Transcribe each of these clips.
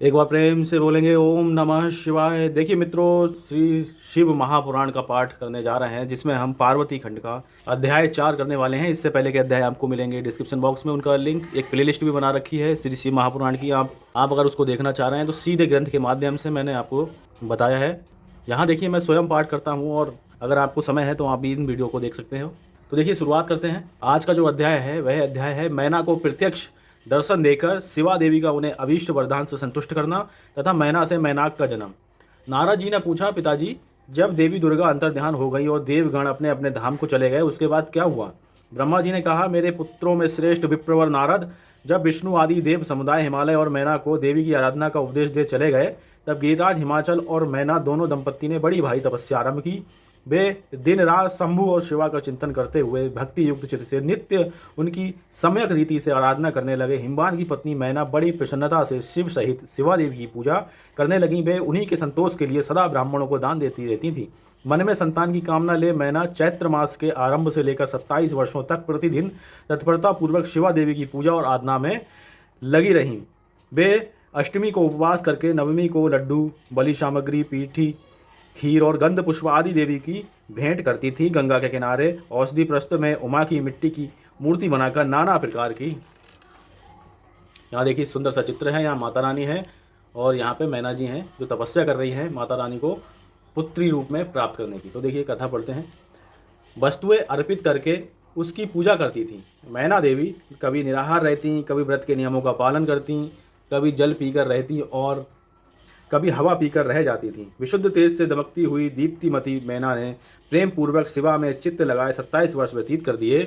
एक बार प्रेम से बोलेंगे ओम नमः शिवाय। देखिए मित्रों, श्री शिव महापुराण का पाठ करने जा रहे हैं, जिसमें हम पार्वती खंड का अध्याय 4 करने वाले हैं। इससे पहले के अध्याय आपको मिलेंगे डिस्क्रिप्शन बॉक्स में, उनका लिंक। एक प्लेलिस्ट भी बना रखी है श्री शिव महापुराण की। आप अगर उसको देखना चाह रहे हैं तो सीधे ग्रंथ के माध्यम से मैंने आपको बताया है। यहाँ देखिए, मैं स्वयं पाठ करता हूँ, और अगर आपको समय है तो आप भी इन वीडियो को देख सकते हो। तो देखिए, शुरुआत करते हैं। आज का जो अध्याय है वह अध्याय है मैना को प्रत्यक्ष दर्शन देकर शिवा देवी का उन्हें अभीष्ट वरदान से संतुष्ट करना तथा मैना से मैनाक का जन्म। नारद जी ने पूछा, पिताजी, जब देवी दुर्गा अंतर्ध्यान हो गई और देवगण अपने अपने धाम को चले गए, उसके बाद क्या हुआ? ब्रह्मा जी ने कहा, मेरे पुत्रों में श्रेष्ठ विप्रवर नारद, जब विष्णु आदि देव समुदाय हिमालय और मैना को देवी की आराधना का उपदेश दे चले गए, तब गिरिराज, हिमाचल और मैना दोनों दंपत्ति ने बड़ी भारी तपस्या आरंभ की। वे दिन रात शंभु और शिवा का चिंतन करते हुए भक्ति युक्त चित्त से नित्य उनकी सम्यक रीति से आराधना करने लगे। हिमवान की पत्नी मैना बड़ी प्रसन्नता से शिव सहित शिवा देवी की पूजा करने लगी। वे उन्हीं के संतोष के लिए सदा ब्राह्मणों को दान देती रहती थी। मन में संतान की कामना ले मैना चैत्र मास के आरंभ से लेकर 27 वर्षों तक प्रतिदिन तत्परता पूर्वक शिवा देवी की पूजा और आराधना में लगी रहीं। वे अष्टमी को उपवास करके, नवमी को लड्डू, बलि सामग्री, पीठी, खीर और गंध पुष्प आदि देवी की भेंट करती थी। गंगा के किनारे औषधि प्रस्थ में उमा की मिट्टी की मूर्ति बनाकर नाना प्रकार की, यहाँ देखिए सुंदर सा चित्र है। यहाँ माता रानी है और यहाँ पे मैना जी हैं जो तपस्या कर रही हैं माता रानी को पुत्री रूप में प्राप्त करने की। तो देखिए, कथा पढ़ते हैं। वस्तुएं अर्पित करके उसकी पूजा करती थी। मैना देवी कभी निराहार रहती, कभी व्रत के नियमों का पालन करती, कभी जल पीकर रहती और कभी हवा पीकर रह जाती थी। विशुद्ध तेज से दमकती हुई दीप्तिमती मैना ने प्रेम पूर्वक शिवा में चित्त लगाए 27 वर्ष व्यतीत कर दिए।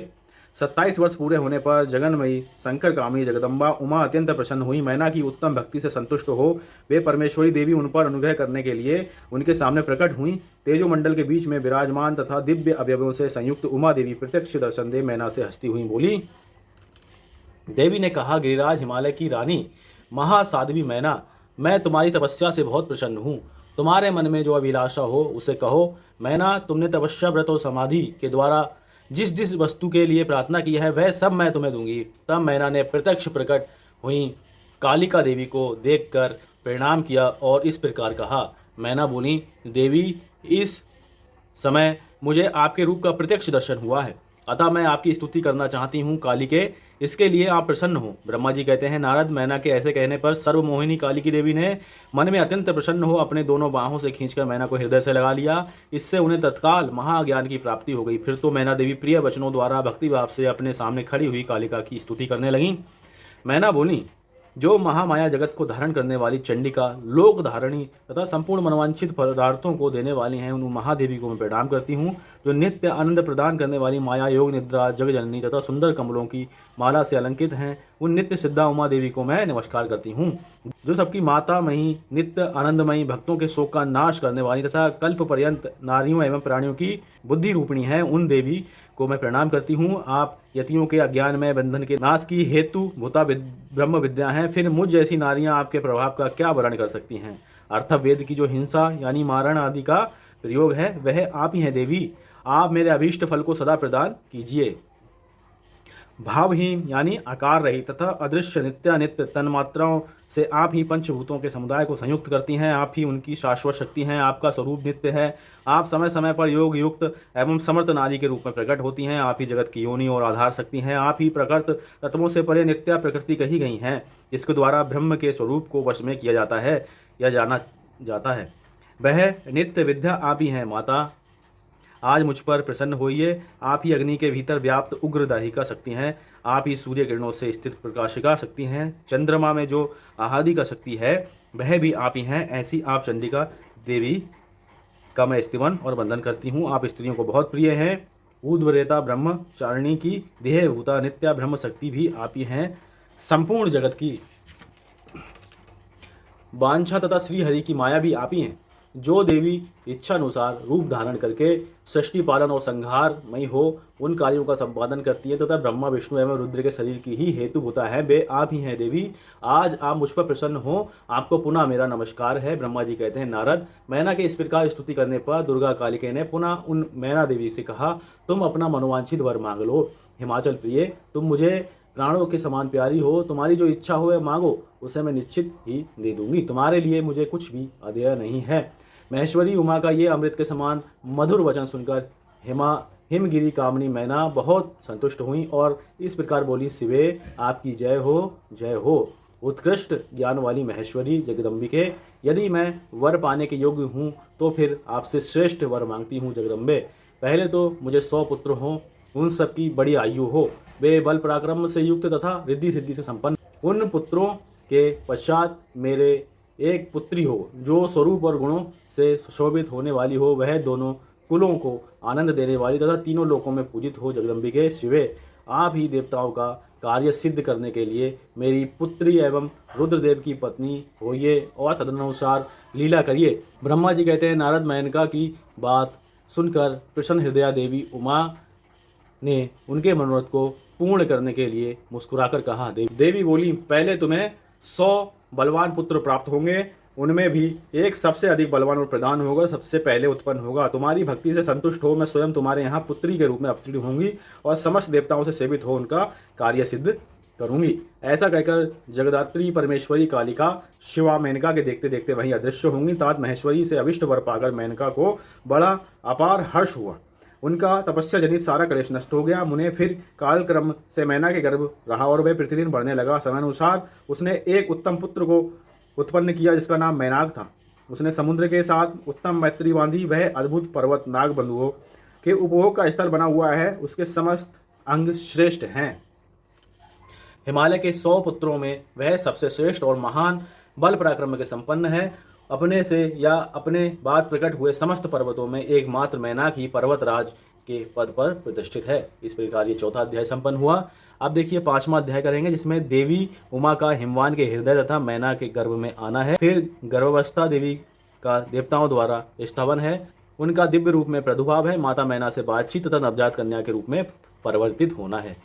27 वर्ष पूरे होने पर जगन्मयी शंकर कामी जगदम्बा उमा अत्यंत प्रसन्न हुई। मैना की उत्तम भक्ति से संतुष्ट हो वे परमेश्वरी देवी उन पर अनुग्रह करने के लिए उनके सामने प्रकट हुई। तेजोमंडल के बीच में विराजमान तथा दिव्य अवयवों से संयुक्त उमा देवी प्रत्यक्ष दर्शन दे मैना से हंसती हुई बोली। देवी ने कहा, गिरिराज, हिमालय की रानी, महासाध्वी मैना, मैं तुम्हारी तपस्या से बहुत प्रसन्न हूँ। तुम्हारे मन में जो अभिलाषा हो उसे कहो। मैना, तुमने तपस्या, व्रत और समाधि के द्वारा जिस जिस वस्तु के लिए प्रार्थना की है वह सब मैं तुम्हें दूंगी। तब मैना ने प्रत्यक्ष प्रकट हुई कालिका देवी को देखकर प्रणाम किया और इस प्रकार कहा। मैना बोली, देवी, इस समय मुझे आपके रूप का प्रत्यक्ष दर्शन हुआ है, अतः मैं आपकी स्तुति करना चाहती हूँ कालिके, इसके लिए आप प्रसन्न हो। ब्रह्मा जी कहते हैं, नारद, मैना के ऐसे कहने पर सर्वमोहिनी कालिकी देवी ने मन में अत्यंत प्रसन्न हो अपने दोनों बाहों से खींचकर मैना को हृदय से लगा लिया। इससे उन्हें तत्काल महाज्ञान की प्राप्ति हो गई। फिर तो मैना देवी प्रिय वचनों द्वारा भक्तिभाव से अपने सामने खड़ी हुई कालिका की स्तुति करने लगी। मैना बोली, जो महामाया जगत को धारण करने वाली चंडिका, लोक धारणी तथा संपूर्ण मनवांछित पदार्थों को देने वाली हैं, उन महादेवी को मैं प्रणाम करती हूँ। जो नित्य आनंद प्रदान करने वाली माया, योग निद्रा, जगजननी तथा सुंदर कमलों की माला से अलंकित हैं, उन नित्य सिद्धा उमा देवी को मैं नमस्कार करती हूँ। जो सबकी माता मही, नित्य आनंदमयी, भक्तों के शोक का नाश करने वाली तथा कल्प पर्यंत नारियों एवं प्राणियों की बुद्धि रूपिणी है, उन देवी को मैं प्रणाम करती हूँ। आप यतियों के अज्ञान में बंधन के नाश की हेतु भूता ब्रह्म विद्या हैं, फिर मुझ जैसी नारियां आपके प्रभाव का क्या वर्ण कर सकती हैं? अर्थवेद की जो हिंसा यानी मारण आदि का प्रयोग है वह आप ही हैं देवी। आप मेरे अभीष्ट फल को सदा प्रदान कीजिए। भावहीन यानी आकार रहित तथा अदृश्य नित्यानित्य तन्मात्राओं से आप ही पंचभूतों के समुदाय को संयुक्त करती हैं। आप ही उनकी शाश्वत शक्ति हैं। आपका स्वरूप नित्य है। आप समय समय पर योग युक्त एवं समर्थ नारी के रूप में प्रकट होती हैं। आप ही जगत की योनि और आधार शक्ति हैं। आप ही प्रकृत तत्वों से परे नित्या प्रकृति कही गई हैं, जिसके द्वारा ब्रह्म के स्वरूप को वश में किया जाता है या जाना जाता है। वह नित्य विद्या आप ही हैं। माता, आज मुझ पर प्रसन्न होइए। आप ही अग्नि के भीतर व्याप्त उग्र दाहिका शक्ति हैं। आप ही सूर्य किरणों से स्थित प्रकाशिका शक्ति हैं। चंद्रमा में जो आहादिका शक्ति है वह भी आप ही हैं। ऐसी आप चंडिका देवी का मैं स्तुति और वंदन करती हूँ। आप स्त्रियों को बहुत प्रिय हैं। ऊर्ध्वरेता ब्रह्मचारिणी की देहभूता नित्या ब्रह्म शक्ति भी आप ही हैं। संपूर्ण जगत की वांछा तथा श्रीहरि की माया भी आप ही हैं। जो देवी इच्छानुसार रूप धारण करके सृष्टि पालन और संहार मई हो उन कार्यों का संपादन करती है तथा ब्रह्मा, विष्णु एवं रुद्र के शरीर की ही हेतु होता है, वे आप ही हैं देवी। आज आप मुझ पर प्रसन्न हो, आपको पुनः मेरा नमस्कार है। ब्रह्मा जी कहते हैं, नारद, मैना के इस प्रकार स्तुति करने पर दुर्गा कालिके ने पुनः उन मैना देवी से कहा, तुम अपना मनोवांछित वर मांग लो। हिमाचल प्रिय, तुम मुझे प्राणों के समान प्यारी हो, तुम्हारी जो इच्छा हो या मांगो उसे मैं निश्चित ही दे दूंगी। तुम्हारे लिए मुझे कुछ भी अदेय नहीं है। महेश्वरी उमा का ये अमृत के समान मधुर वचन सुनकर हिमगिरी कामनी मैना बहुत संतुष्ट हुई और इस प्रकार बोली, शिवे आपकी जय हो, जय हो। उत्कृष्ट ज्ञान वाली महेश्वरी जगदम्बिके, यदि मैं वर पाने के योग्य हूँ तो फिर आपसे श्रेष्ठ वर मांगती हूँ जगदम्बे। पहले तो मुझे 100 पुत्र हों, उन सबकी बड़ी आयु हो, वे बल पराक्रम से युक्त तथा रिद्धि सिद्धि से संपन्न। उन पुत्रों के पश्चात मेरे एक पुत्री हो जो स्वरूप और गुणों से सुशोभित होने वाली हो, वह दोनों कुलों को आनंद देने वाली तथा तीनों लोकों में पूजित हो। जगदम्बिके शिवे, आप ही देवताओं का कार्य सिद्ध करने के लिए मेरी पुत्री एवं रुद्रदेव की पत्नी होइए और तदनुसार लीला करिए। ब्रह्मा जी कहते हैं, नारद मेनका की बात सुनकर प्रसन्न हृदया देवी उमा ने उनके मनोरथ को पूर्ण करने के लिए मुस्कुराकर कहा। देवी बोली, पहले तुम्हें 100 बलवान पुत्र प्राप्त होंगे, उनमें भी एक सबसे अधिक बलवान और प्रधान होगा, सबसे पहले उत्पन्न होगा। तुम्हारी भक्ति से संतुष्ट हो मैं स्वयं तुम्हारे यहाँ पुत्री के रूप में अवतीर्ण होंगी और समस्त देवताओं से सेवित हो उनका कार्य सिद्ध करूंगी। ऐसा कहकर जगदात्री परमेश्वरी कालिका शिवा मेनका के देखते देखते वहीं अदृश्य होंगी। तात महेश्वरी से अविष्ट वर पाकर मेनका को बड़ा अपार हर्ष हुआ। उनका तपस्या जनित सारा कलेश नष्ट हो गया। मुने फिर कालक्रम से मैना के गर्भ रहा और वह प्रतिदिन बढ़ने लगा। समयानुसार उसने एक उत्तम पुत्र को उत्पन्न किया जिसका नाम मैनाक था। उसने समुद्र के साथ उत्तम मैत्री बांधी। वह अद्भुत पर्वत नाग बंधुओं के उपभोग का स्थल बना हुआ है, उसके समस्त अंग श्रेष्ठ हैं। हिमालय के 100 पुत्रों में वह सबसे श्रेष्ठ और महान बल पराक्रम के संपन्न है। अपने से या अपने बाद प्रकट हुए समस्त पर्वतों में एकमात्र मैनाक ही पर्वतराज के पद पर प्रतिष्ठित है। इस प्रकार ये 4था अध्याय संपन्न हुआ। अब देखिए 5वां अध्याय करेंगे, जिसमें देवी उमा का हिमवान के हृदय तथा मैना के गर्भ में आना है। फिर गर्भावस्था देवी का देवताओं द्वारा स्तवन है। उनका दिव्य रूप में प्रादुर्भाव है। माता मैना से बातचीत तथा नवजात कन्या के रूप में परिवर्तित होना है।